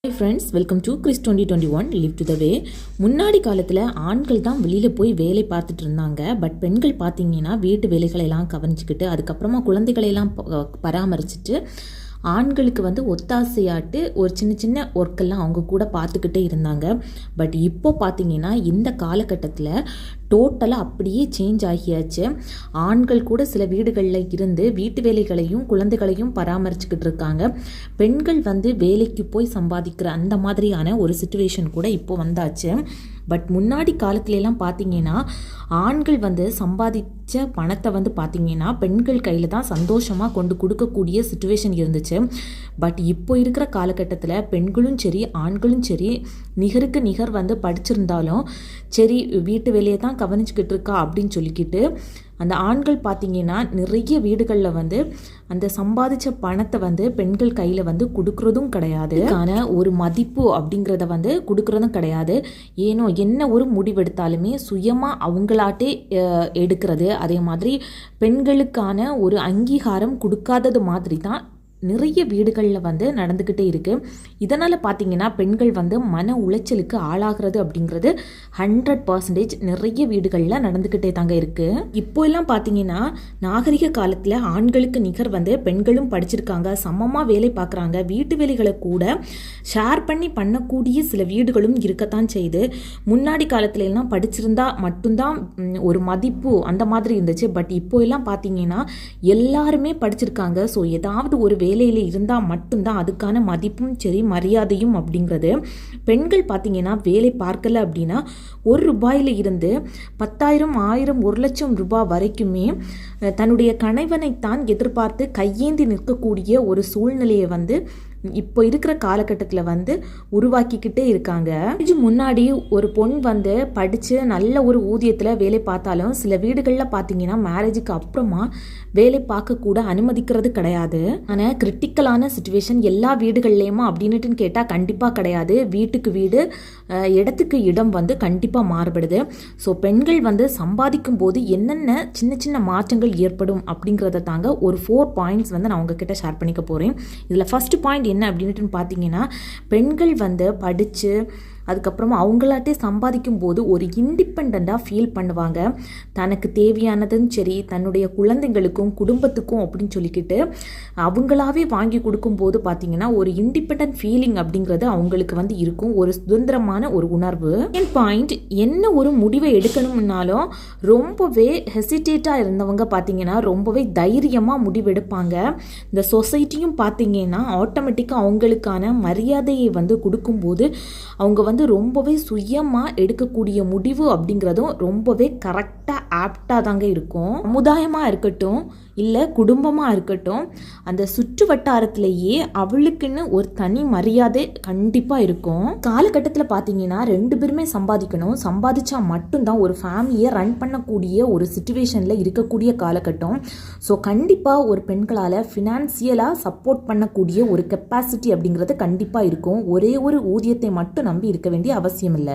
Hi friends, welcome to Chris 2021 live to the way. முன்னாடி காலத்தில் ஆண்கள் தான் வெளியில் போய் வேலை பார்த்துட்டு இருந்தாங்க. பட் பெண்கள் பார்த்தீங்கன்னா வீட்டு வேலைகளெல்லாம் கவனிச்சுக்கிட்டு அதுக்கப்புறமா குழந்தைகளையெல்லாம் பராமரிச்சுட்டு ஆண்களுக்கு ஒத்தாசையாட்டு ஒரு சின்ன சின்ன ஒர்க்கெல்லாம் அவங்க கூட பார்த்துக்கிட்டே இருந்தாங்க. பட் இப்போ பார்த்தீங்கன்னா இந்த காலகட்டத்தில் டோட்டலாக அப்படியே சேஞ்ச் ஆகியாச்சு. ஆண்கள் கூட சில வீடுகளில் இருந்து வீட்டு வேலைகளையும் குழந்தைகளையும் பராமரிச்சுக்கிட்டு இருக்காங்க. பெண்கள் வேலைக்கு போய் சம்பாதிக்கிற அந்த மாதிரியான ஒரு சிச்சுவேஷன் கூட இப்போ வந்தாச்சு. பட் முன்னாடி காலத்துலலாம் பார்த்தீங்கன்னா ஆண்கள் சம்பாதிச்ச பணத்தை பார்த்தீங்கன்னா பெண்கள் கையில் தான் சந்தோஷமாக கொண்டு கொடுக்கக்கூடிய சிச்சுவேஷன் இருந்துச்சு. பட் இப்போ இருக்கிற காலகட்டத்தில் பெண்களும் சரி ஆண்களும் சரி நிகருக்கு நிகர் படிச்சிருந்தாலும் சரி வீட்டு வேலையை தான் கவனிச்சுக்கிட்டு இருக்கா அப்படின்னு சொல்லிக்கிட்டு அந்த ஆண்கள் பார்த்தீங்கன்னா நிறைய வீடுகளில் அந்த சம்பாதிச்ச பணத்தை பெண்கள் கையில் கொடுக்கறதும் கிடையாது. ஆனால் ஒரு மதிப்பு அப்படிங்கிறத கொடுக்கறதும் கிடையாது. ஏனோ என்ன ஒரு முடிவெடுத்தாலுமே சுயமாக அவங்களாட்டே எடுக்கிறது. அதே மாதிரி பெண்களுக்கான ஒரு அங்கீகாரம் கொடுக்காதது மாதிரி தான் நிறைய வீடுகளில் நடந்துக்கிட்டே இருக்குது. இதனால் பார்த்தீங்கன்னா பெண்கள் மன உளைச்சலுக்கு ஆளாகிறது அப்படிங்கிறது 100% நிறைய வீடுகளில் நடந்துக்கிட்டே தாங்க இருக்குது. இப்போ எல்லாம் பார்த்தீங்கன்னா நாகரிக காலத்தில் ஆண்களுக்கு நிகர் பெண்களும் படிச்சிருக்காங்க, சமமாக வேலை பார்க்குறாங்க. வீட்டு வேலைகளை கூட ஷேர் பண்ணி பண்ணக்கூடிய சில வீடுகளும் இருக்கத்தான் செய்யுது. முன்னாடி காலத்துல எல்லாம் படிச்சிருந்தா மட்டும்தான் ஒரு மதிப்பு அந்த மாதிரி இருந்துச்சு. பட் இப்போ எல்லாம் பார்த்தீங்கன்னா எல்லாருமே படிச்சிருக்காங்க. ஸோ ஏதாவது ஒரு வேலையில் இருந்தால் மட்டும்தான் அதுக்கான மதிப்பும் சரி மரியாதையும் அப்படிங்கிறது. பெண்கள் பார்த்தீங்கன்னா வேலை பார்க்கல அப்படின்னா ₹1 இருந்து 10,000 1000 1,00,000 ரூபாய் வரைக்குமே தன்னுடைய கணவனைத்தான் எதிர்பார்த்து கையேந்தி நிற்கக்கூடிய ஒரு சூழ்நிலையை இப்போ இருக்கிற காலகட்டத்தில் உருவாக்கிக்கிட்டே இருக்காங்க. முன்னாடி ஒரு பொண் படித்து நல்ல ஒரு ஊதியத்தில் வேலை பார்த்தாலும் சில வீடுகளில் பார்த்தீங்கன்னா மேரேஜுக்கு அப்புறமா வேலை பார்க்கக்கூட அனுமதிக்கிறது கிடையாது. ஆனால் கிரிட்டிக்கலான சுச்சுவேஷன் எல்லா வீடுகள்லேயுமா அப்படின்னுட்டு கேட்டால் கண்டிப்பாக கிடையாது. வீட்டுக்கு வீடு இடத்துக்கு இடம் கண்டிப்பாக மாறுபடுது. ஸோ பெண்கள் சம்பாதிக்கும் போது என்னென்ன சின்ன சின்ன மாற்றங்கள் ஏற்படும் அப்படிங்கிறத தாங்க ஒரு 4 பாயிண்ட்ஸ் நான் உங்ககிட்ட ஷேர் பண்ணிக்க போகிறேன். இதில் ஃபர்ஸ்ட் பாயிண்ட் என்ன அப்படின்ட்டு பார்த்தீங்கன்னா பெண்கள் படித்து அதுக்கப்புறமா அவங்களாட்டே சம்பாதிக்கும் போது ஒரு இண்டிபெண்ட்டாக ஃபீல் பண்ணுவாங்க. தனக்கு தேவையானதும் சரி தன்னுடைய குழந்தைங்களுக்கும் குடும்பத்துக்கும் அப்படின்னு சொல்லிக்கிட்டு அவங்களாவே வாங்கி கொடுக்கும்போது பார்த்தீங்கன்னா ஒரு இண்டிபெண்ட் ஃபீலிங் அப்படிங்கிறது அவங்களுக்கு இருக்கும். ஒரு சுதந்திரமான ஒரு உணர்வு. செகண்ட் பாயிண்ட், என்ன ஒரு முடிவை எடுக்கணும்னாலும் ரொம்பவே ஹெசிடேட்டாக இருந்தவங்க பார்த்தீங்கன்னா ரொம்பவே தைரியமாக முடிவெடுப்பாங்க. இந்த சொசைட்டியும் பார்த்தீங்கன்னா ஆட்டோமேட்டிக்காக அவங்களுக்கான மரியாதையை கொடுக்கும்போது அவங்க ரொம்பவே சுயமாக எடுக்கக்கூடிய முடிவு அப்படிங்கிறதும் ரொம்பவே கரெக்டாக ஆப்டாக தாங்க இருக்கும். சமுதாயமாக இருக்கட்டும் இல்லை குடும்பமாக இருக்கட்டும் அந்த சுற்று வட்டாரத்திலேயே அவளுக்குன்னு ஒரு தனி மரியாதை கண்டிப்பாக இருக்கும். காலகட்டத்தில் பார்த்தீங்கன்னா 2 பேருமே சம்பாதிக்கணும். சம்பாதிச்சா மட்டும்தான் ஒரு ஃபேமிலியை ரன் பண்ணக்கூடிய ஒரு சிச்சுவேஷனில் இருக்கக்கூடிய காலகட்டம். ஸோ கண்டிப்பாக ஒரு பெண்களால் ஃபினான்சியலாக சப்போர்ட் பண்ணக்கூடிய ஒரு கெப்பாசிட்டி அப்படிங்கிறது கண்டிப்பாக இருக்கும். ஒரே ஒரு ஊதியத்தை மட்டும் நம்பி இருக்க வேண்டிய அவசியம் இல்லை.